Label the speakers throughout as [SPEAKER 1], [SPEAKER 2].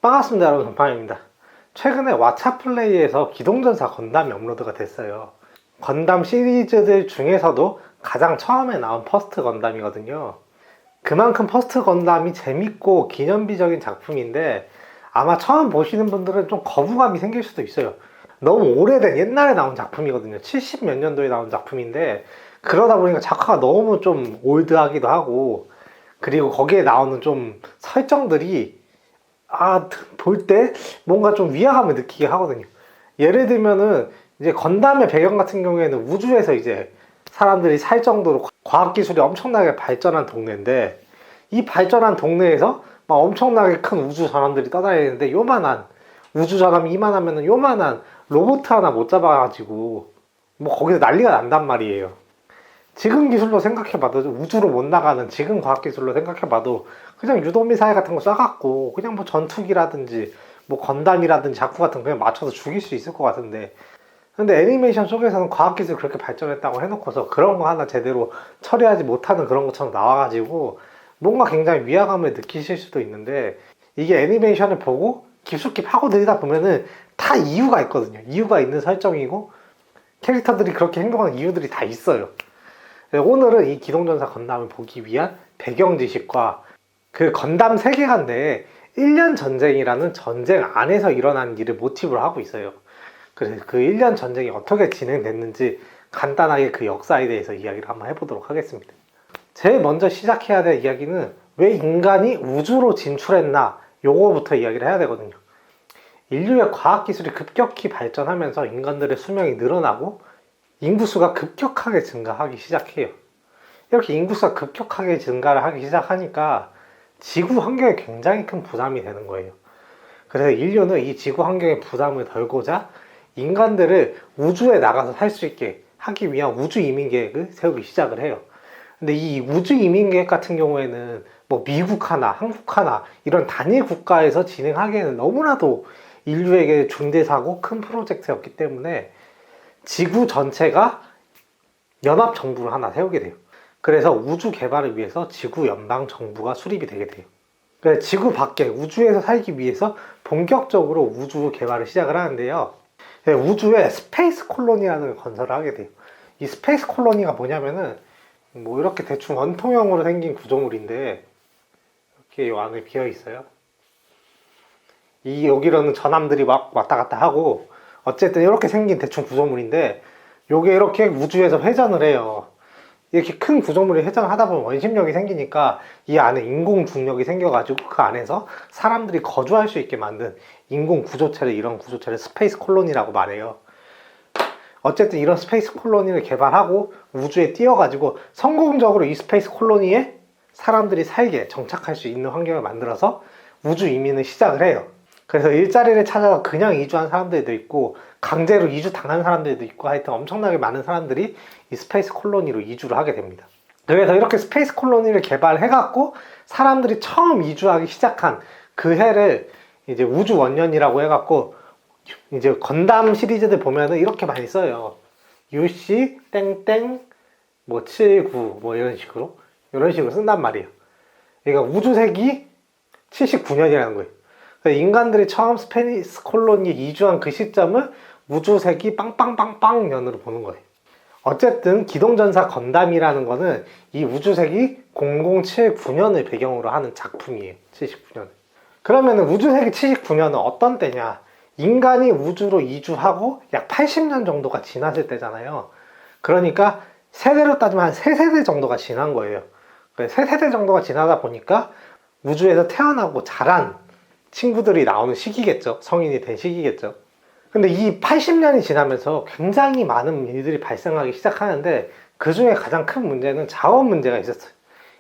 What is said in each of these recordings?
[SPEAKER 1] 반갑습니다, 여러분. 전파입니다. 최근에 왓챠플레이에서 기동전사 건담이 업로드가 됐어요. 건담 시리즈들 중에서도 가장 처음에 나온 퍼스트 건담이거든요. 그만큼 퍼스트 건담이 재밌고 기념비적인 작품인데 아마 처음 보시는 분들은 좀 거부감이 생길 수도 있어요. 너무 오래된 옛날에 나온 작품이거든요. 70 몇 년도에 나온 작품인데 그러다 보니까 작화가 너무 좀 올드하기도 하고, 그리고 거기에 나오는 좀 설정들이 볼 때 뭔가 좀 위화감을 느끼게 하거든요. 예를 들면은 이제 건담의 배경 같은 경우에는 우주에서 이제 사람들이 살 정도로 과학기술이 엄청나게 발전한 동네인데, 이 발전한 동네에서 막 엄청나게 큰 우주 전함들이 떠다니는데 요만한 우주 전함이 이만하면은 요만한 로봇 하나 못 잡아가지고 뭐 거기서 난리가 난단 말이에요. 지금 기술로 생각해봐도, 우주로 못 나가는 지금 과학기술로 생각해봐도 그냥 유도미사일 같은 거 쏴갖고 그냥 뭐 전투기라든지 뭐 건담이라든지 자쿠 같은 거 그냥 맞춰서 죽일 수 있을 것 같은데, 근데 애니메이션 속에서는 과학기술이 그렇게 발전했다고 해놓고서 그런 거 하나 제대로 처리하지 못하는 그런 것처럼 나와가지고 뭔가 굉장히 위화감을 느끼실 수도 있는데, 이게 애니메이션을 보고 깊숙이 파고들다 보면은 다 이유가 있거든요. 이유가 있는 설정이고 캐릭터들이 그렇게 행동하는 이유들이 다 있어요. 오늘은 이 기동전사 건담을 보기 위한 배경 지식과 그 건담 세계관 내에 1년 전쟁이라는 전쟁 안에서 일어난 일을 모티브로 하고 있어요. 그래서 그 1년 전쟁이 어떻게 진행됐는지 간단하게 그 역사에 대해서 이야기를 한번 해보도록 하겠습니다. 제일 먼저 시작해야 될 이야기는 왜 인간이 우주로 진출했나, 요거부터 이야기를 해야 되거든요. 인류의 과학기술이 급격히 발전하면서 인간들의 수명이 늘어나고 인구수가 급격하게 증가하기 시작해요. 이렇게 인구수가 급격하게 증가를 하기 시작하니까 지구 환경에 굉장히 큰 부담이 되는 거예요. 그래서 인류는 이 지구 환경의 부담을 덜고자 인간들을 우주에 나가서 살 수 있게 하기 위한 우주 이민 계획을 세우기 시작을 해요. 근데 이 우주 이민 계획 같은 경우에는 뭐 미국 하나, 한국 하나 이런 단일 국가에서 진행하기에는 너무나도 인류에게 중대사고 큰 프로젝트였기 때문에 지구 전체가 연합 정부를 하나 세우게 돼요. 그래서 우주 개발을 위해서 지구 연방 정부가 수립이 되게 돼요. 그래서 지구 밖에 우주에서 살기 위해서 본격적으로 우주 개발을 시작을 하는데요. 우주에 스페이스 콜로니라는 걸 건설을 하게 돼요. 이 스페이스 콜로니가 뭐냐면은 뭐 이렇게 대충 원통형으로 생긴 구조물인데 이렇게 이 안에 비어 있어요. 여기로는 전함들이 막 왔다 갔다 하고, 어쨌든 이렇게 생긴 대충 구조물인데 요게 이렇게 우주에서 회전을 해요. 이렇게 큰 구조물이 회전을 하다 보면 원심력이 생기니까 이 안에 인공 중력이 생겨가지고 그 안에서 사람들이 거주할 수 있게 만든 인공 구조체를, 이런 구조체를 스페이스 콜로니라고 말해요. 어쨌든 이런 스페이스 콜로니를 개발하고 우주에 띄워가지고 성공적으로 이 스페이스 콜로니에 사람들이 살게 정착할 수 있는 환경을 만들어서 우주 이민을 시작을 해요. 그래서 일자리를 찾아서 그냥 이주한 사람들도 있고 강제로 이주 당한 사람들도 있고, 하여튼 엄청나게 많은 사람들이 이 스페이스 콜로니로 이주를 하게 됩니다. 그래서 이렇게 스페이스 콜로니를 개발해갖고 사람들이 처음 이주하기 시작한 그 해를 이제 우주 원년이라고 해갖고, 이제 건담 시리즈들 보면은 이렇게 많이 써요. UC 땡땡 뭐 79 뭐 이런 식으로 쓴단 말이에요. 그러니까 우주세기 79년이라는 거예요. 인간들이 처음 스페이스 콜로니에 이주한 그 시점을 우주세기 빵빵빵빵 년으로 보는 거예요. 어쨌든 기동전사 건담이라는 거는 이 우주세기 0079년을 배경으로 하는 작품이에요. 79년. 그러면 우주세기 79년은 어떤 때냐? 인간이 우주로 이주하고 약 80년 정도가 지났을 때잖아요. 그러니까 세대로 따지면 한 3세대 정도가 지난 거예요. 3세대 정도가 지나다 보니까 우주에서 태어나고 자란 친구들이 나오는 시기겠죠. 성인이 된 시기겠죠. 근데 이 80년이 지나면서 굉장히 많은 일들이 발생하기 시작하는데, 그 중에 가장 큰 문제는 자원 문제가 있었어요.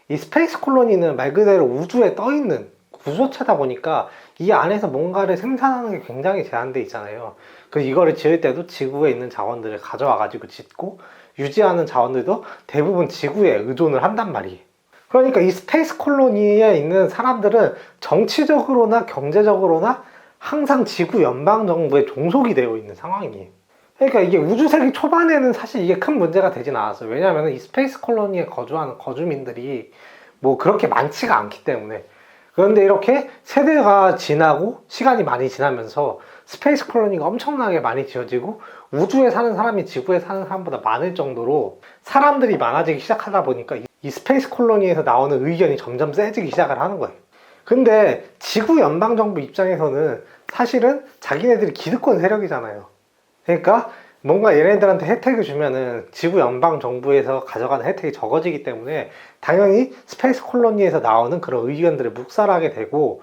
[SPEAKER 1] 이 스페이스 콜로니는 말 그대로 우주에 떠있는 구조체다 보니까 이 안에서 뭔가를 생산하는 게 굉장히 제한돼 있잖아요. 그래서 이거를 지을 때도 지구에 있는 자원들을 가져와 가지고 짓고, 유지하는 자원들도 대부분 지구에 의존을 한단 말이에요. 그러니까 이 스페이스 콜로니에 있는 사람들은 정치적으로나 경제적으로나 항상 지구 연방정부의 종속이 되어 있는 상황이에요. 그러니까 이게 우주세기 초반에는 사실 이게 큰 문제가 되진 않았어요. 왜냐하면 이 스페이스 콜로니에 거주하는 거주민들이 뭐 그렇게 많지가 않기 때문에. 그런데 이렇게 세대가 지나고 시간이 많이 지나면서 스페이스 콜로니가 엄청나게 많이 지어지고 우주에 사는 사람이 지구에 사는 사람보다 많을 정도로 사람들이 많아지기 시작하다 보니까 이 스페이스 콜로니에서 나오는 의견이 점점 세지기 시작을 하는 거예요. 근데 지구 연방정부 입장에서는 사실은 자기네들이 기득권 세력이잖아요. 그러니까 뭔가 얘네들한테 혜택을 주면은 지구 연방정부에서 가져가는 혜택이 적어지기 때문에 당연히 스페이스 콜로니에서 나오는 그런 의견들을 묵살하게 되고,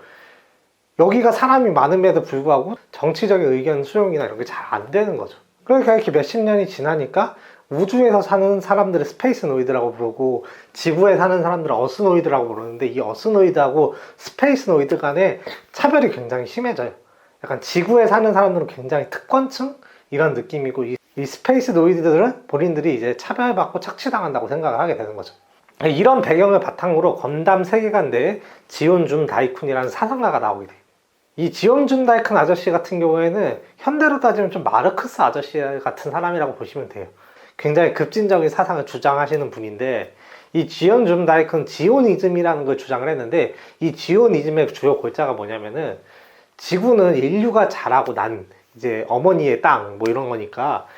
[SPEAKER 1] 여기가 사람이 많음에도 불구하고 정치적인 의견 수용이나 이런 게 잘 안 되는 거죠. 그러니까 이렇게 몇십 년이 지나니까 우주에서 사는 사람들을 스페이스노이드라고 부르고 지구에 사는 사람들을 어스노이드라고 부르는데, 이 어스노이드하고 스페이스노이드 간의 차별이 굉장히 심해져요. 약간 지구에 사는 사람들은 굉장히 특권층? 이런 느낌이고, 이 스페이스노이드들은 본인들이 이제 차별받고 착취당한다고 생각을 하게 되는 거죠. 이런 배경을 바탕으로 건담 세계관 내에 지온 줌 다이쿤이라는 사상가가 나오게 돼요. 이 지온 줌 다이쿤 아저씨 같은 경우에는 현대로 따지면 좀 마르크스 아저씨 같은 사람이라고 보시면 돼요. 굉장히 급진적인 사상을 주장하시는 분인데, 이 지온 줌 다이쿤 지오니즘이라는 걸 주장을 했는데, 이 지오니즘의 주요 골자가 뭐냐면은 지구는 인류가 자라고 난 이제 어머니의 땅 뭐 이런 거니까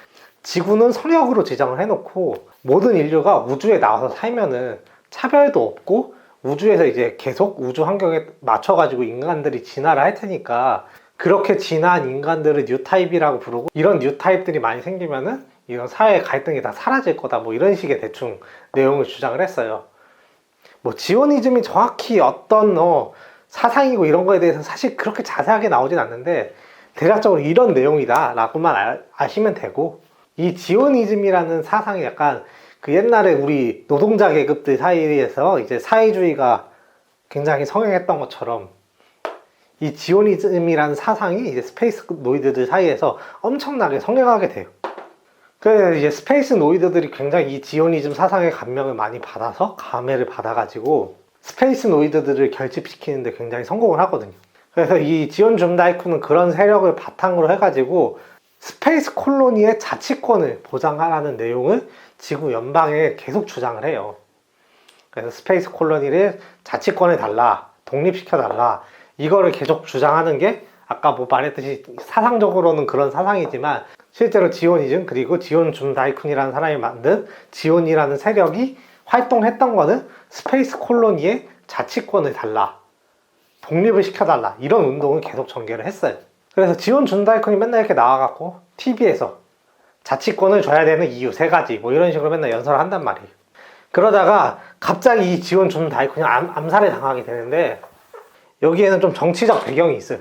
[SPEAKER 1] 지구는 성역으로 지정을 해놓고 모든 인류가 우주에 나와서 살면은 차별도 없고 우주에서 이제 계속 우주 환경에 맞춰가지고 인간들이 진화를 할 테니까, 그렇게 진화한 인간들을 뉴타입이라고 부르고, 이런 뉴타입들이 많이 생기면은 이런 사회의 갈등이 다 사라질 거다 뭐 이런 식의 대충 내용을 주장을 했어요. 뭐 지오니즘이 정확히 어떤 사상이고 이런 거에 대해서 사실 그렇게 자세하게 나오진 않는데 대략적으로 이런 내용이다 라고만 아시면 되고, 이 지오니즘이라는 사상이 약간 그 옛날에 우리 노동자 계급들 사이에서 이제 사회주의가 굉장히 성행했던 것처럼, 이 지오니즘이라는 사상이 이제 스페이스 노이드들 사이에서 엄청나게 성행하게 돼요. 그래서 이제 스페이스 노이드들이 굉장히 이 지오니즘 사상의 감명을 많이 받아서 감회를 받아가지고 스페이스 노이드들을 결집시키는데 굉장히 성공을 하거든요. 그래서 이 지온 줌 다이쿤은 그런 세력을 바탕으로 해가지고 스페이스 콜로니의 자치권을 보장하라는 내용을 지구 연방에 계속 주장을 해요. 그래서 스페이스 콜로니를 자치권을 달라, 독립시켜달라, 이거를 계속 주장하는 게 아까 뭐 말했듯이 사상적으로는 그런 사상이지만 실제로 지오니즘 그리고 지온 줌 다이쿤이라는 사람이 만든 지온이라는 세력이 활동했던 거는 스페이스 콜로니의 자치권을 달라, 독립을 시켜달라, 이런 운동을 계속 전개를 했어요. 그래서 지온 줌 다이쿤이 맨날 이렇게 나와갖고 TV에서 자치권을 줘야 되는 이유 3가지 뭐 이런 식으로 맨날 연설을 한단 말이에요. 그러다가 갑자기 이 지온 줌 다이쿤이 암살을 당하게 되는데, 여기에는 좀 정치적 배경이 있어요.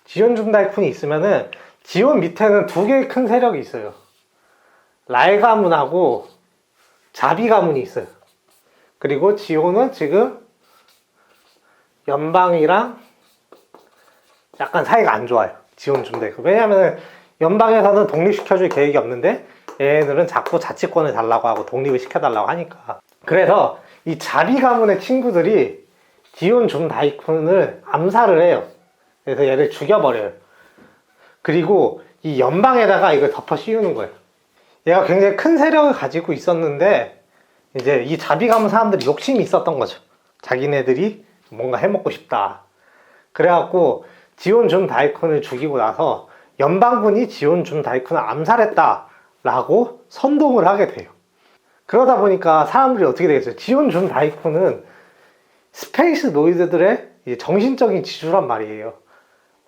[SPEAKER 1] 지온 줌 다이쿤이 있으면은 지온 밑에는 2개의 큰 세력이 있어요. 랄 가문하고 자비 가문이 있어요. 그리고 지온은 지금 연방이랑 약간 사이가 안 좋아요. 지온 줌 다이쿤. 왜냐하면 연방에서는 독립시켜줄 계획이 없는데 얘네들은 자꾸 자치권을 달라고 하고 독립을 시켜달라고 하니까. 그래서 이 자비 가문의 친구들이 지온 줌 다이쿤을 암살을 해요. 그래서 얘를 죽여버려요. 그리고 이 연방에다가 이걸 덮어 씌우는 거예요. 얘가 굉장히 큰 세력을 가지고 있었는데 이제 이 자비 가문 사람들이 욕심이 있었던 거죠. 자기네들이 뭔가 해먹고 싶다. 그래갖고 지온 줌 다이쿤을 죽이고 나서 연방군이 지온 줌 다이쿤을 암살했다 라고 선동을 하게 돼요. 그러다 보니까 사람들이 어떻게 되겠어요? 지온 줌 다이쿤은 스페이스 노이드들의 정신적인 지주란 말이에요.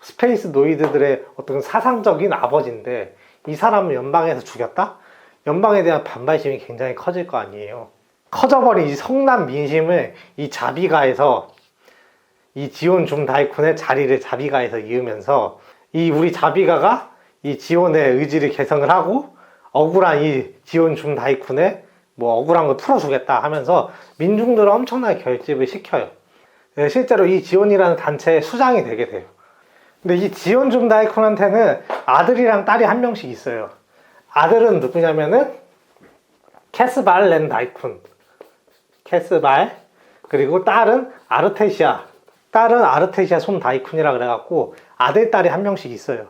[SPEAKER 1] 스페이스 노이드들의 어떤 사상적인 아버지인데 이 사람을 연방에서 죽였다? 연방에 대한 반발심이 굉장히 커질 거 아니에요. 커져버린 이 성난 민심을 이 자비가에서, 이 지온 줌 다이쿤의 자리를 자비가에서 이으면서 이 우리 자비가가 이 지온의 의지를 개성을 하고 억울한 이 지온 줌 다이쿤의 뭐 억울한 걸 풀어주겠다 하면서 민중들을 엄청나게 결집을 시켜요. 실제로 이 지온이라는 단체의 수장이 되게 돼요. 근데 이 지온 줌 다이쿤한테는 아들이랑 딸이 한 명씩 있어요. 아들은 누구냐면은 캐스발 렌 다이쿤, 캐스발. 그리고 딸은 아르테시아, 딸은 아르테시아 손 다이쿤이라 그래갖고 아들, 딸이 한 명씩 있어요.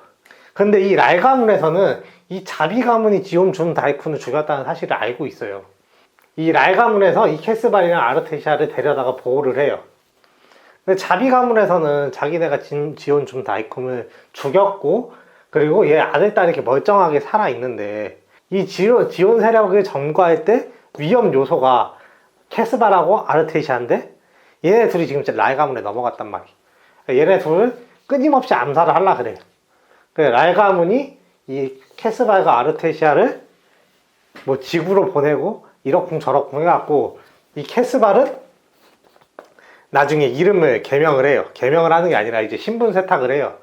[SPEAKER 1] 근데 이 랄 가문에서는 이 자비 가문이 지온 줌 다이쿤을 죽였다는 사실을 알고 있어요. 이 랄 가문에서 이 캐스발이랑 아르테시아를 데려다가 보호를 해요. 근데 자비 가문에서는 자기네가 지온 준 다이쿰을 죽였고, 그리고 얘 아들딸이 이렇게 멀쩡하게 살아있는데, 이 지온 세력을 점거할 때 위험 요소가 캐스바라고 아르테시아인데, 얘네 둘이 지금 랄 가문에 넘어갔단 말이야. 얘네 둘을 끊임없이 암살을 하려 그래요. 랄 가문이 이 캐스바가 아르테시아를 뭐 지구로 보내고 이러쿵저러쿵 해갖고, 이 캐스발은 나중에 이름을 개명을 해요. 개명을 하는 게 아니라 이제 신분 세탁을 해요.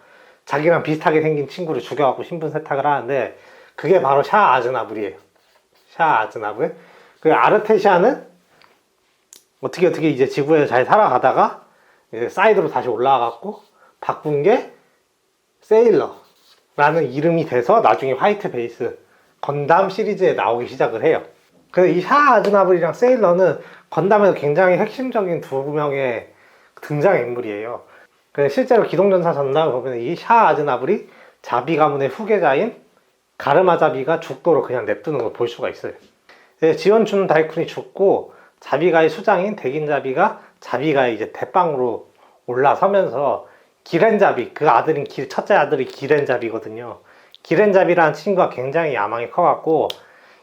[SPEAKER 1] 자기랑 비슷하게 생긴 친구를 죽여갖고 신분 세탁을 하는데, 그게 바로 샤 아즈나불이에요. 샤 아즈나불. 그 아르테시아는 어떻게 이제 지구에서 잘 살아가다가 이제 사이드로 다시 올라와갖고 바꾼 게 세일러라는 이름이 돼서 나중에 화이트 베이스 건담 시리즈에 나오기 시작을 해요. 그래서 이 샤 아즈나블이랑 세일러는 건담에서 굉장히 핵심적인 두 명의 등장인물이에요. 실제로 기동전사 전담을 보면 이 샤 아즈나블이 자비 가문의 후계자인 가르마 자비가 죽도록 그냥 냅두는 걸 볼 수가 있어요. 지온 준 다이쿤이 죽고 자비가의 수장인 대긴 자비가 자비가의 이제 대빵으로 올라서면서 기렌 자비, 그 아들인 첫째 아들이 기렌 자비거든요. 기렌 자비라는 친구가 굉장히 야망이 커갖고,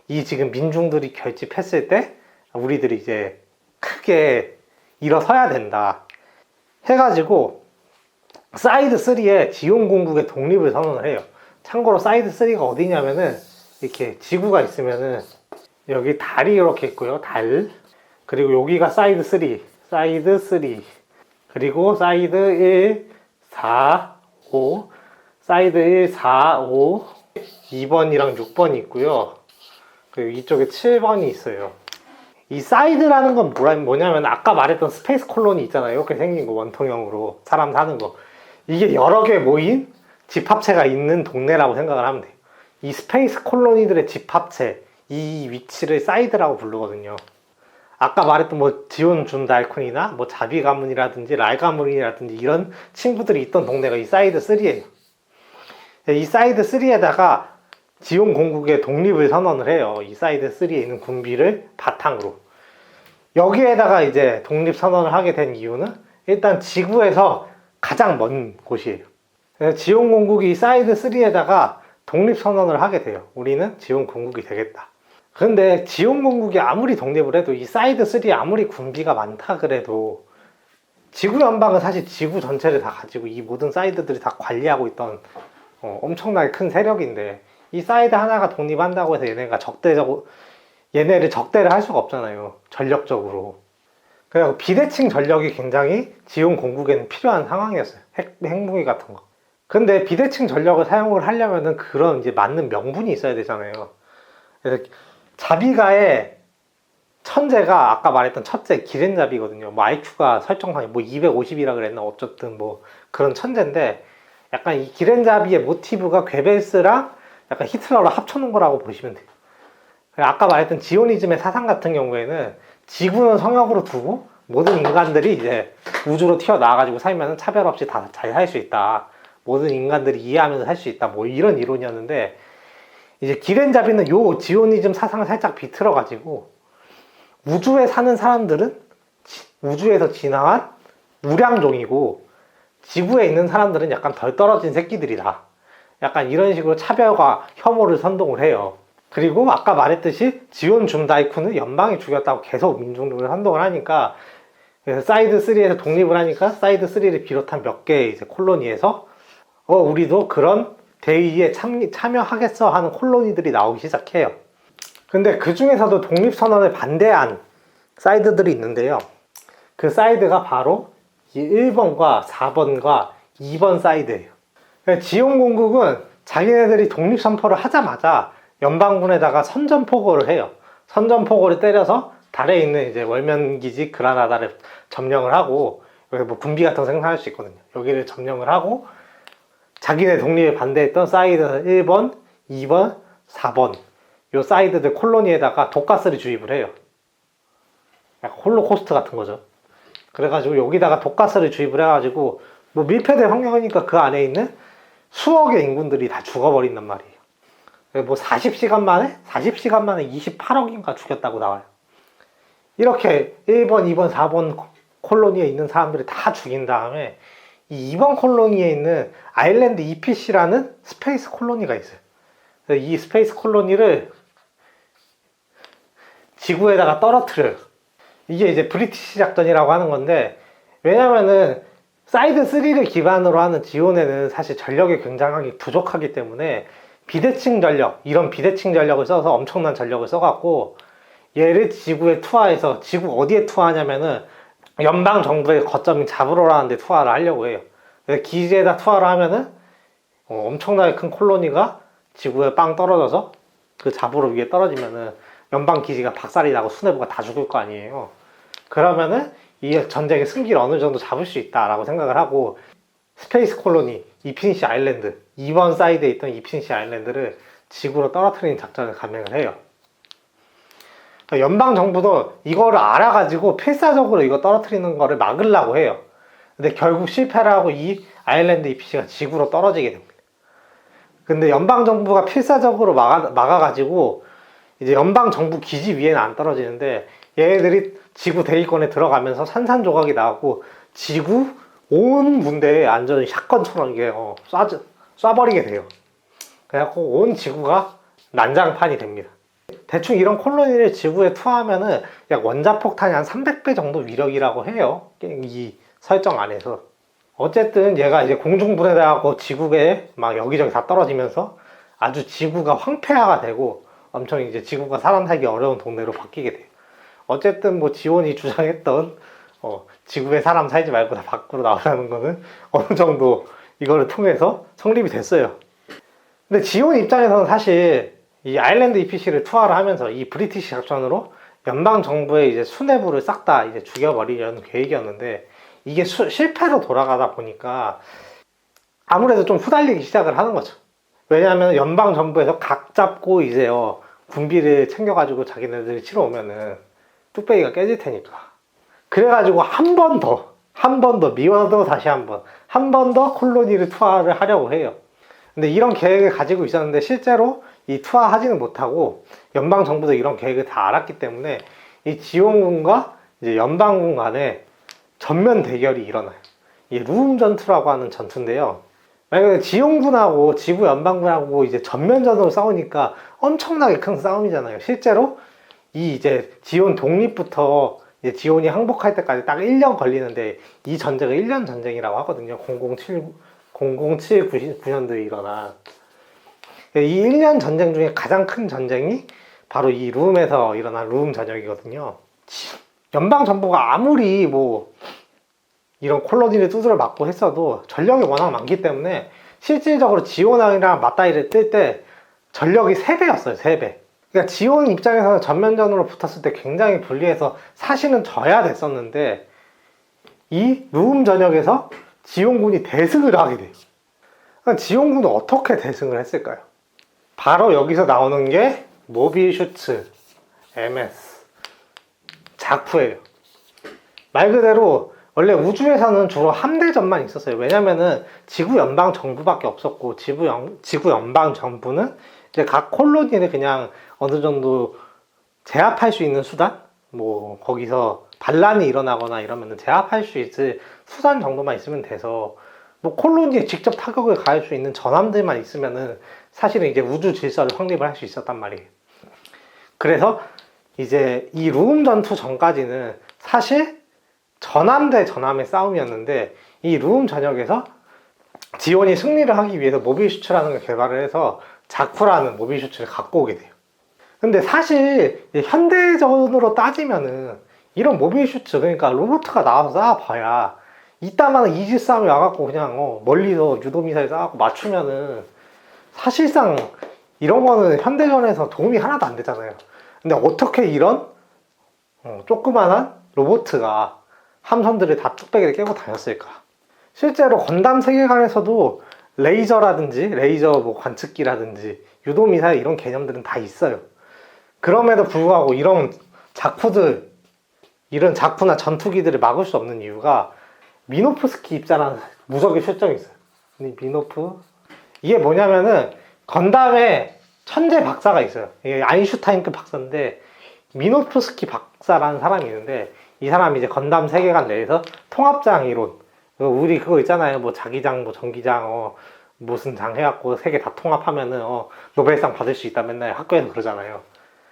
[SPEAKER 1] 이 지금 민중들이 결집했을 때 우리들이 이제 크게 일어서야 된다 해가지고 사이드 3에 지온 공국의 독립을 선언을 해요. 참고로 사이드 3가 어디냐면은 이렇게 지구가 있으면은 여기 달이 이렇게 있고요. 달. 그리고 여기가 사이드 3. 사이드 3. 그리고 사이드 1, 4, 5. 사이드 1, 4, 5. 2번이랑 6번이 있고요. 그리고 이쪽에 7번이 있어요. 이 사이드라는 건 뭐냐면 아까 말했던 스페이스 콜로니 있잖아요. 이렇게 생긴 거, 원통형으로 사람 사는 거. 이게 여러 개 모인 집합체가 있는 동네라고 생각을 하면 돼요. 이 스페이스 콜로니들의 집합체, 이 위치를 사이드라고 부르거든요. 아까 말했던 뭐 지온 준 달쿤이나 뭐 자비 가문이라든지 랄 가문이라든지 이런 친구들이 있던 동네가 이 사이드 3예요. 이 사이드 3에다가 지온 공국의 독립을 선언을 해요. 이 사이드 3에 있는 군비를 바탕으로. 여기에다가 이제 독립 선언을 하게 된 이유는 일단 지구에서 가장 먼 곳이에요. 그래서 지온 공국이 사이드 3에다가 독립 선언을 하게 돼요. 우리는 지온 공국이 되겠다. 근데 지온 공국이 아무리 독립을 해도 이 사이드 3에 아무리 군비가 많다 그래도 지구 연방은 사실 지구 전체를 다 가지고 이 모든 사이드들이 다 관리하고 있던 엄청나게 큰 세력인데, 이 사이드 하나가 독립한다고 해서 얘네를 적대를 할 수가 없잖아요. 전력적으로. 그래서 비대칭 전력이 굉장히 지온 공국에는 필요한 상황이었어요. 핵무기 같은 거. 근데 비대칭 전력을 사용을 하려면은 그런 이제 맞는 명분이 있어야 되잖아요. 그래서 자비가의 천재가 아까 말했던 첫째 기렌자비거든요. 뭐 IQ가 설정상에 뭐 250이라 그랬나 어쨌든 뭐 그런 천재인데, 약간 이 기렌자비의 모티브가 괴벨스랑 약간 히틀러를 합쳐놓은 거라고 보시면 돼요. 아까 말했던 지오니즘의 사상 같은 경우에는 지구는 성역으로 두고 모든 인간들이 이제 우주로 튀어나와가지고 살면 차별 없이 다 잘 살 수 있다. 모든 인간들이 이해하면서 살 수 있다. 뭐 이런 이론이었는데, 이제 기렌자비는 요 지오니즘 사상을 살짝 비틀어가지고 우주에 사는 사람들은 우주에서 진화한 무량종이고 지구에 있는 사람들은 약간 덜 떨어진 새끼들이다. 약간 이런 식으로 차별과 혐오를 선동을 해요. 그리고 아까 말했듯이 지온 준 다이쿤은 연방이 죽였다고 계속 민중들을 선동을 하니까, 그래서 사이드 3에서 독립을 하니까 사이드 3를 비롯한 몇 개의 이제 콜로니에서 우리도 그런 대의에 참여하겠어 하는 콜로니들이 나오기 시작해요. 근데 그 중에서도 독립선언을 반대한 사이드들이 있는데요. 그 사이드가 바로 이 1번과 4번과 2번 사이드예요. 지온 공국은 자기네들이 독립선포를 하자마자 연방군에다가 선전포고를 해요. 선전포고를 때려서 달에 있는 이제 월면기지 그라나다를 점령을 하고, 여기 뭐 군비 같은 거 생산할 수 있거든요. 여기를 점령을 하고 자기네 독립에 반대했던 사이드 1번, 2번, 4번 요 사이드들 콜로니에다가 독가스를 주입을 해요. 약간 홀로코스트 같은 거죠. 그래가지고 여기다가 독가스를 주입을 해가지고 뭐 밀폐된 환경이니까 그 안에 있는 수억의 인군들이 다 죽어버린단 말이에요. 뭐 40시간 만에 28억인가 죽였다고 나와요. 이렇게 1번, 2번, 4번 콜로니에 있는 사람들이 다 죽인 다음에 이 2번 콜로니에 있는 아일랜드 EPC라는 스페이스 콜로니가 있어요. 그래서 이 스페이스 콜로니를 지구에다가 떨어뜨려요. 이게 이제 브리티시 작전이라고 하는 건데, 왜냐면은 사이드 3를 기반으로 하는 지온에는 사실 전력이 굉장히 부족하기 때문에 비대칭 전력, 이런 비대칭 전력을 써서 엄청난 전력을 써갖고 얘를 지구에 투하해서, 지구 어디에 투하하냐면은 연방 정부의 거점인 자브로라는 데 투하를 하려고 해요. 그래서 기지에다 투하를 하면은 엄청나게 큰 콜로니가 지구에 빵 떨어져서 그 자브로 위에 떨어지면은 연방 기지가 박살이 나고 수뇌부가 다 죽을 거 아니에요. 그러면은 이 전쟁의 승기를 어느 정도 잡을 수 있다라고 생각을 하고, 스페이스 콜로니 이피니시 아일랜드, 2번 사이드에 있던 이피니시 아일랜드를 지구로 떨어뜨리는 작전을 감행을 해요. 연방 정부도 이거를 알아가지고 필사적으로 이거 떨어뜨리는 거를 막으려고 해요. 근데 결국 실패를 하고 이 아일랜드 EPC가 지구로 떨어지게 됩니다. 근데 연방 정부가 필사적으로 막아가지고 이제 연방 정부 기지 위에는 안 떨어지는데, 얘네들이 지구 대기권에 들어가면서 산산조각이 나고 지구 온 문대에 완전히 샷건처럼 이게 쏴버리게 돼요. 그래갖고 온 지구가 난장판이 됩니다. 대충 이런 콜로니를 지구에 투하하면은 약 원자폭탄이 한 300배 정도 위력이라고 해요. 이 설정 안에서. 어쨌든 얘가 이제 공중분해돼갖고 지구에 막 여기저기 다 떨어지면서 아주 지구가 황폐화가 되고 엄청 이제 지구가 사람 살기 어려운 동네로 바뀌게 돼요. 어쨌든 뭐 지온이 주장했던 지구에 사람 살지 말고 다 밖으로 나오라는 거는 어느 정도 이거를 통해서 성립이 됐어요. 근데 지온 입장에서는 사실 이 아일랜드 EPC를 투하를 하면서 이 브리티시 작전으로 연방 정부의 이제 수뇌부를 싹 다 이제 죽여버리려는 계획이었는데, 이게 실패로 돌아가다 보니까 아무래도 좀 후달리기 시작을 하는 거죠. 왜냐하면 연방 정부에서 각 잡고 이제 군비를 챙겨가지고 자기네들이 치러 오면은 뚝배기가 깨질 테니까. 그래가지고 한 번 더 미워도 다시 한 번 더 콜로니를 투하를 하려고 해요. 근데 이런 계획을 가지고 있었는데 실제로 이 투하하지는 못하고, 연방 정부도 이런 계획을 다 알았기 때문에 이 지원군과 이제 연방군 간에 전면 대결이 일어나요. 이 루움 전투라고 하는 전투인데요. 만약에 지원군하고 지구 연방군하고 이제 전면전으로 싸우니까 엄청나게 큰 싸움이잖아요. 실제로 이 이제 지온 독립부터 이제 지온이 항복할 때까지 딱 1년 걸리는데, 이 전쟁을 1년 전쟁이라고 하거든요. 0079년도에 일어난. 이 1년 전쟁 중에 가장 큰 전쟁이 바로 이 루움에서 일어난 루움 전역이거든요. 연방 정부가 아무리 뭐 이런 콜로니를 두드려 맞고 했어도 전력이 워낙 많기 때문에 실질적으로 지온이랑 맞다이를 뜰 때 전력이 3배였어요. 3배. 그러니까 지온 입장에서는 전면전으로 붙었을 때 굉장히 불리해서 사실은 져야 됐었는데, 이 루움 전역에서 지온군이 대승을 하게 돼요. 그러니까 지온군은 어떻게 대승을 했을까요? 바로 여기서 나오는 게 모비슈츠 MS 작프예요. 말 그대로 원래 우주에서는 주로 함대전만 있었어요. 왜냐면은 지구 연방 정부밖에 없었고, 지구 연방 정부는 이제 각 콜로니를 그냥 어느 정도 제압할 수 있는 수단? 뭐 거기서 반란이 일어나거나 이러면은 제압할 수 있을 수단 정도만 있으면 돼서, 뭐 콜로니에 직접 타격을 가할 수 있는 전함들만 있으면은 사실은 이제 우주 질서를 확립을 할 수 있었단 말이에요. 그래서 이제 이 루움 전투 전까지는 사실 전함 대 전함의 싸움이었는데, 이 루움 전역에서 지온이 승리를 하기 위해서 모비슈츠라는 걸 개발을 해서 자쿠라는 모비슈츠를 갖고 오게 돼요. 근데 사실 현대전으로 따지면은 이런 모비슈츠, 그러니까 로봇가 나와서 쏴봐야 이따만한 이지 싸움이 와갖고 그냥 멀리서 유도미사일 쏴갖고 맞추면은 사실상 이런 거는 현대전에서 도움이 하나도 안 되잖아요. 근데 어떻게 이런 조그만한 로봇가 함선들을 다 뚝배기를 깨고 다녔을까? 실제로 건담 세계관에서도 레이저라든지 레이저 뭐 관측기라든지 유도미사일 이런 개념들은 다 있어요. 그럼에도 불구하고 이런 자쿠들, 이런 자쿠나 전투기들을 막을 수 없는 이유가 미노프스키 입자라는 무적의 실정이 있어요. 미노프, 이게 뭐냐면은 건담에 천재 박사가 있어요. 이게 아인슈타인급 박사인데 미노프스키 박사라는 사람이 있는데, 이 사람이 이제 건담 세계관 내에서 통합장 이론, 우리 그거 있잖아요. 뭐 자기장, 뭐 전기장, 무슨 장 해갖고 세 개 다 통합하면은 노벨상 받을 수 있다 맨날 학교에서 그러잖아요.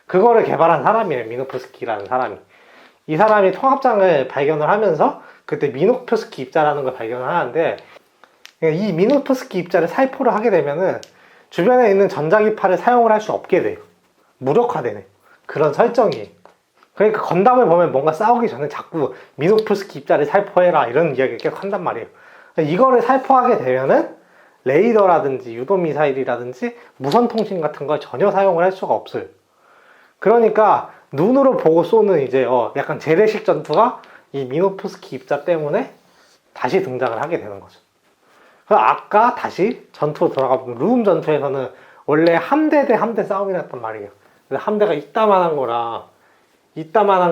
[SPEAKER 1] 그거를 개발한 사람이에요. 미노프스키라는 사람이. 이 사람이 통합장을 발견을 하면서 그때 미노프스키 입자라는 걸 발견을 하는데, 이 미노프스키 입자를 살포를 하게 되면은 주변에 있는 전자기파를 사용을 할 수 없게 돼요. 무력화되네. 그런 설정이. 그러니까 건담을 보면 뭔가 싸우기 전에 자꾸 미노프스키 입자를 살포해라 이런 이야기를 계속 한단 말이에요. 이거를 살포하게 되면은 레이더라든지 유도미사일이라든지 무선통신 같은 걸 전혀 사용을 할 수가 없어요. 그러니까 눈으로 보고 쏘는 이제 약간 재래식 전투가 이 미노프스키 입자 때문에 다시 등장을 하게 되는 거죠. 그래서 아까 다시 전투로 돌아가 보면 루움 전투에서는 원래 함대 대 함대 싸움이 났단 말이에요. 그래서 함대가 이따만한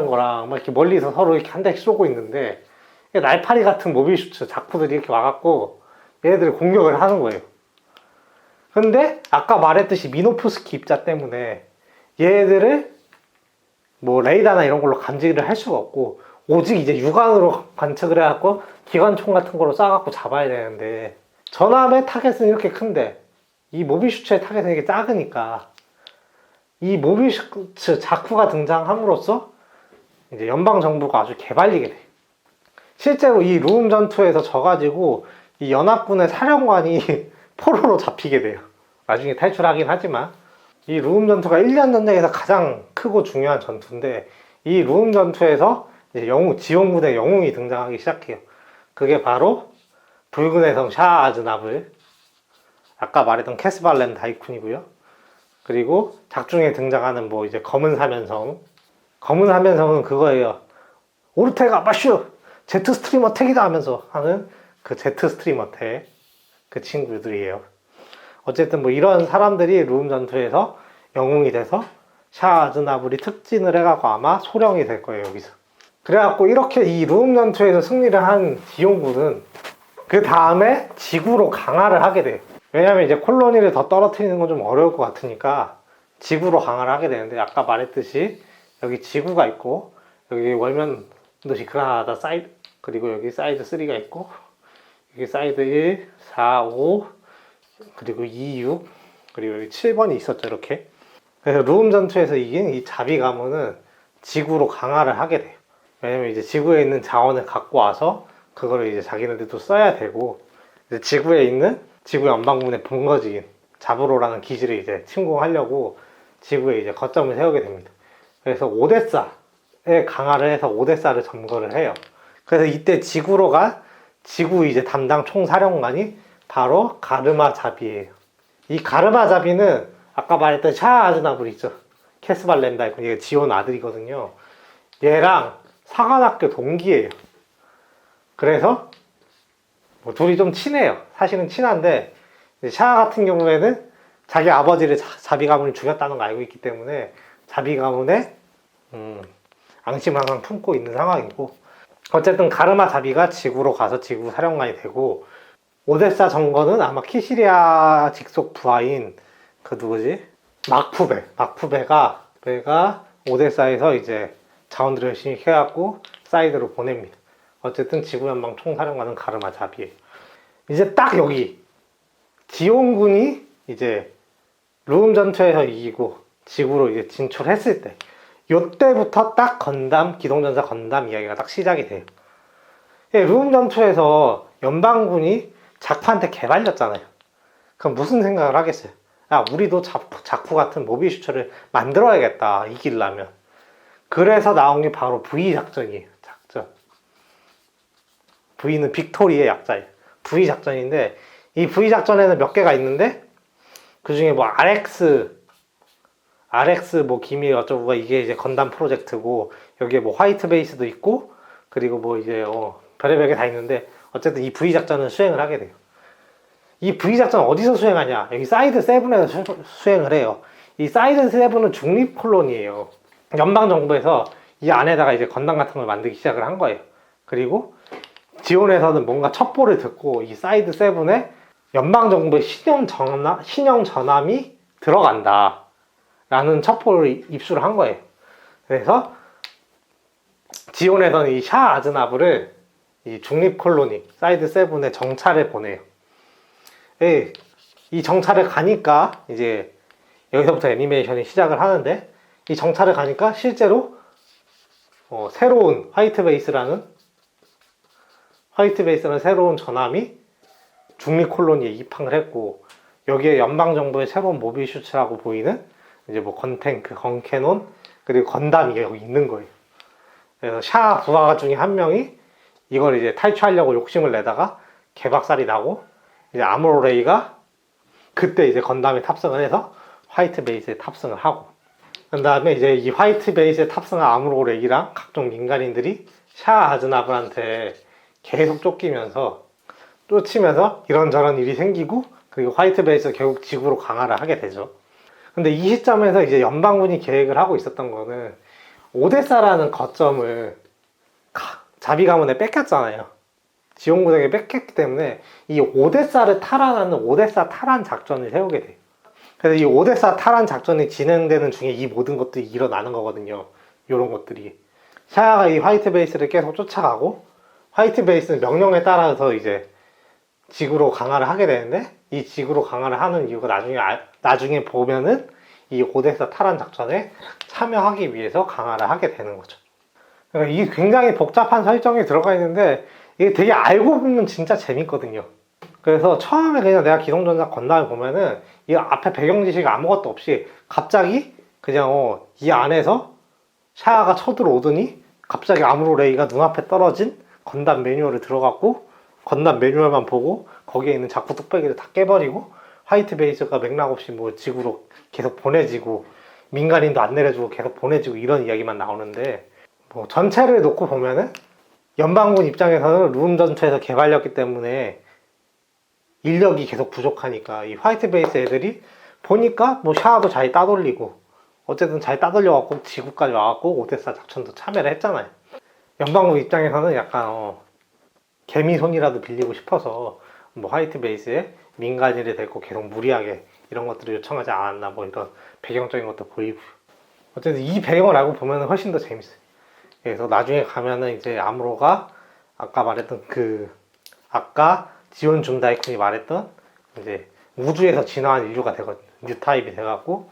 [SPEAKER 1] 거랑 막 이렇게 멀리서 서로 이렇게 한 대씩 쏘고 있는데, 날파리 같은 모비슈츠 자쿠들이 이렇게 와갖고 얘네들을 공격을 하는 거예요. 근데 아까 말했듯이 미노프스키 입자 때문에 얘네들을 뭐 레이더나 이런 걸로 감지를 할 수가 없고, 오직 이제 육안으로 관측을 해갖고 기관총 같은 걸로 쏴갖고 잡아야 되는데, 전함의 타겟은 이렇게 큰데 이 모비슈츠의 타겟은 이렇게 작으니까 이 모비슈츠 자쿠가 등장함으로써 이제 연방 정부가 아주 개발리게 돼요. 실제로 이 루움 전투에서 져가지고 이 연합군의 사령관이 포로로 잡히게 돼요. 나중에 탈출하긴 하지만 이 루움 전투가 1년 전쟁에서 가장 크고 중요한 전투인데, 이 루움 전투에서 이제 지원군의 영웅이 등장하기 시작해요. 그게 바로 붉은의 성 샤 아즈나블, 아까 말했던 캐스발렘 다이쿤이고요. 그리고 작중에 등장하는 뭐 이제 검은 사면성. 검은 사면성은 그거예요. 오르테가 마슈 제트 스트림 어택이다 하면서 하는 그 제트 스트림 어택, 그 친구들이에요. 어쨌든 뭐 이런 사람들이 루움 전투에서 영웅이 돼서 샤 아즈나블이 특진을 해갖고 아마 소령이 될 거예요, 여기서. 그래갖고 이렇게 이 루움 전투에서 승리를 한 지용군은 그 다음에 지구로 강화를 하게 돼요. 왜냐면 이제 콜로니를 더 떨어뜨리는 건 좀 어려울 것 같으니까 지구로 강화를 하게 되는데, 아까 말했듯이 여기 지구가 있고, 여기 월면 도시 그라나다 사이드, 그리고 여기 사이드 3가 있고, 여기 사이드 1, 4, 5, 그리고 2, 6, 그리고 여기 7번이 있었죠, 이렇게. 그래서 루움 전투에서 이긴 이 자비 가문은 지구로 강화를 하게 돼요. 왜냐면 이제 지구에 있는 자원을 갖고 와서 그거를 이제 자기네들도 써야 되고, 이제 지구에 있는 지구 연방군의 본거지인 자브로라는 기지를 이제 침공하려고 지구에 이제 거점을 세우게 됩니다. 그래서 오데사에 강화를 해서 오데사를 점거를 해요. 그래서 이때 지구로가 지구 이제 담당 총사령관이 바로 가르마 자비예요. 이 가르마 자비는 아까 말했던 샤 아즈나블 있죠. 캐스발렘 다이쿤, 얘가 지온 아들이거든요. 얘랑 사관학교 동기예요. 그래서 뭐 둘이 좀 친해요. 사실은 친한데, 샤 같은 경우에는 자기 아버지를 자비 가문이 죽였다는 걸 알고 있기 때문에 자비 가문에 앙심을 항상 품고 있는 상황이고, 어쨌든 가르마 자비가 지구로 가서 지구 사령관이 되고, 오데사 정거는 아마 키시리아 직속 부하인 그 누구지? 막푸베가 오데사에서 이제 자원들을 열심히 해갖고 사이드로 보냅니다. 어쨌든 지구연방 총사령관은 가르마 자비예요. 이제 딱 여기 지온군이 이제 루움 전투에서 이기고 지구로 이제 진출했을 때, 요때부터 딱 기동전사 건담 이야기가 딱 시작이 돼요. 루움 전투에서 연방군이 자쿠한테 개발렸잖아요. 그럼 무슨 생각을 하겠어요? 야, 우리도 자쿠 같은 모비슈처를 만들어야겠다, 이기려면. 그래서 나온 게 바로 V 작전이에요. 작전. V는 빅토리의 약자예요. V 작전인데, 이 V 작전에는 몇 개가 있는데, 그 중에 뭐 RX 뭐 기밀 어쩌고가 이게 이제 건담 프로젝트고, 여기에 뭐 화이트 베이스도 있고, 그리고 뭐 이제 별의별 게 다 있는데, 어쨌든 이 V 작전은 수행을 하게 돼요. 이 V 작전 어디서 수행하냐? 여기 사이드 7에서 수행을 해요. 이 사이드 7은 중립 콜론이에요. 연방 정부에서 이 안에다가 이제 건담 같은 걸 만들기 시작을 한 거예요. 그리고 지온에서는 뭔가 첩보를 듣고 이 사이드 7에 연방 정부의 신형 전함이 들어간다 라는 첩보를 입수를 한 거예요. 그래서 지온에서는 이 샤 아즈나브를 이 중립 콜로니 사이드 7에 정찰을 보내요. 예, 이 정찰을 가니까 이제 여기서부터 애니메이션이 시작을 하는데, 이 정찰을 가니까 실제로 새로운 화이트 베이스라는 새로운 전함이 중립 콜로니에 입항을 했고, 여기에 연방정부의 새로운 모비슈츠라고 보이는 이제 뭐 건탱크, 건캐논, 그리고 건담이 여기 있는 거예요. 그래서 샤 부하 중에 한 명이 이걸 이제 탈취하려고 욕심을 내다가 개박살이 나고, 이제 아모로레이가 그때 이제 건담에 탑승을 해서 화이트 베이스에 탑승을 하고, 그 다음에 이제 이 화이트 베이스에 탑승한 아모로레이랑 각종 민간인들이 샤 아즈나브한테 계속 쫓으면서 이런저런 일이 생기고, 그리고 화이트 베이스가 결국 지구로 강화를 하게 되죠. 근데 이 시점에서 이제 연방군이 계획을 하고 있었던 거는, 오데사라는 거점을 자비 가문에 뺏겼잖아요. 지원군에게 뺏겼기 때문에 이 오데사를 탈환하는 오데사 탈환 작전을 세우게 돼요. 그래서 이 오데사 탈환 작전이 진행되는 중에 이 모든 것들이 일어나는 거거든요. 이런 것들이. 샤아가 이 화이트 베이스를 계속 쫓아가고, 화이트 베이스는 명령에 따라서 이제 지구로 강화를 하게 되는데, 이 지구로 강화를 하는 이유가 나중에 보면은 이 오데사 탈환 작전에 참여하기 위해서 강화를 하게 되는 거죠. 그러니까 이게 굉장히 복잡한 설정이 들어가 있는데, 이게 되게 알고 보면 진짜 재밌거든요. 그래서 처음에 그냥 내가 기동전사 건담을 보면은 이 앞에 배경 지식 아무것도 없이 갑자기 그냥 이 안에서 샤아가 쳐들어오더니 갑자기 아무로레이가 눈앞에 떨어진 건담 매뉴얼을 들어갔고, 건담 매뉴얼만 보고 거기에 있는 자꾸 뚝배기를 다 깨버리고, 화이트 베이스가 맥락 없이 뭐 지구로 계속 보내지고, 민간인도 안 내려주고 계속 보내지고, 이런 이야기만 나오는데, 뭐 전체를 놓고 보면은 연방군 입장에서는 룸 전체에서 개발렸기 때문에 인력이 계속 부족하니까 이 화이트 베이스 애들이 보니까 뭐 샤아도 잘 따돌리고, 어쨌든 잘 따돌려갖고 지구까지 와갖고 오데사 작전도 참여를 했잖아요. 연방군 입장에서는 약간 개미손이라도 빌리고 싶어서 뭐 화이트 베이스에 민간인을 데리고 계속 무리하게 이런 것들을 요청하지 않았나, 뭐 이런 배경적인 것도 보이고. 어쨌든 이 배경을 알고 보면 훨씬 더 재밌어요. 그래서 나중에 가면은 이제 아무로가 아까 말했던 아까 지온 준다이쿤이 말했던 이제 우주에서 진화한 인류가 되거든요. 뉴타입이 돼갖고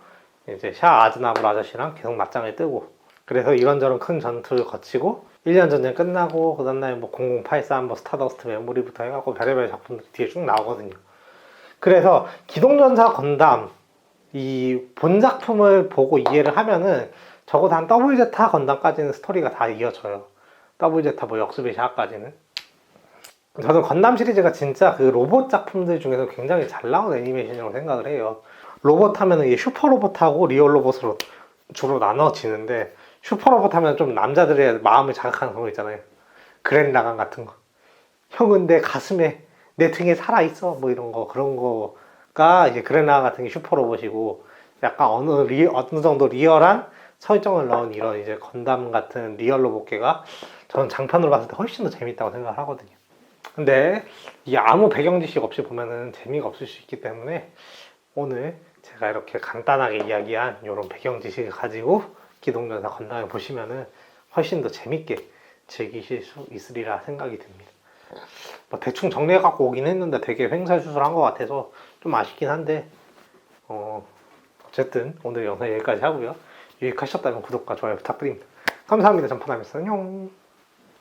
[SPEAKER 1] 이제 샤 아즈나브 아저씨랑 계속 맞짱을 뜨고, 그래서 이런저런 큰 전투를 거치고 1년 전쟁 끝나고, 그 다음날 뭐 0083, 뭐 스타더스트 메모리부터 해갖고 별의별 작품들 뒤에 쭉 나오거든요. 그래서 기동전사 건담 이 본작품을 보고 이해를 하면은 적어도 한 WZ 건담까지는 스토리가 다 이어져요. WZ 뭐 역수비 샤까지는. 저는 건담 시리즈가 진짜 그 로봇 작품들 중에서 굉장히 잘 나온 애니메이션이라고 생각을 해요. 로봇 하면은 이 슈퍼 로봇하고 리얼 로봇으로 주로 나눠지는데, 슈퍼 로봇 하면 좀 남자들의 마음을 자극하는 그런 거 있잖아요. 그랜 라간 같은 거. 형은 내 가슴에, 내 등에 살아있어. 뭐 이런 거, 그런 거가 이제 그랜 라간 같은 게 슈퍼 로봇이고, 약간 어느 정도 리얼한 설정을 넣은 이런 이제 건담 같은 리얼 로봇계가 저는 장편으로 봤을 때 훨씬 더 재밌다고 생각을 하거든요. 근데 이 아무 배경 지식 없이 보면은 재미가 없을 수 있기 때문에, 오늘 제가 이렇게 간단하게 이야기한 이런 배경 지식을 가지고 기동전사 건담을 보시면은 훨씬 더 재밌게 즐기실 수 있으리라 생각이 듭니다. 뭐 대충 정리해 갖고 오긴 했는데 되게 횡설수설한 것 같아서 좀 아쉽긴 한데, 어쨌든 오늘 영상 여기까지 하고요. 유익하셨다면 구독과 좋아요 부탁드립니다. 감사합니다. 전파남이었어요. 안녕.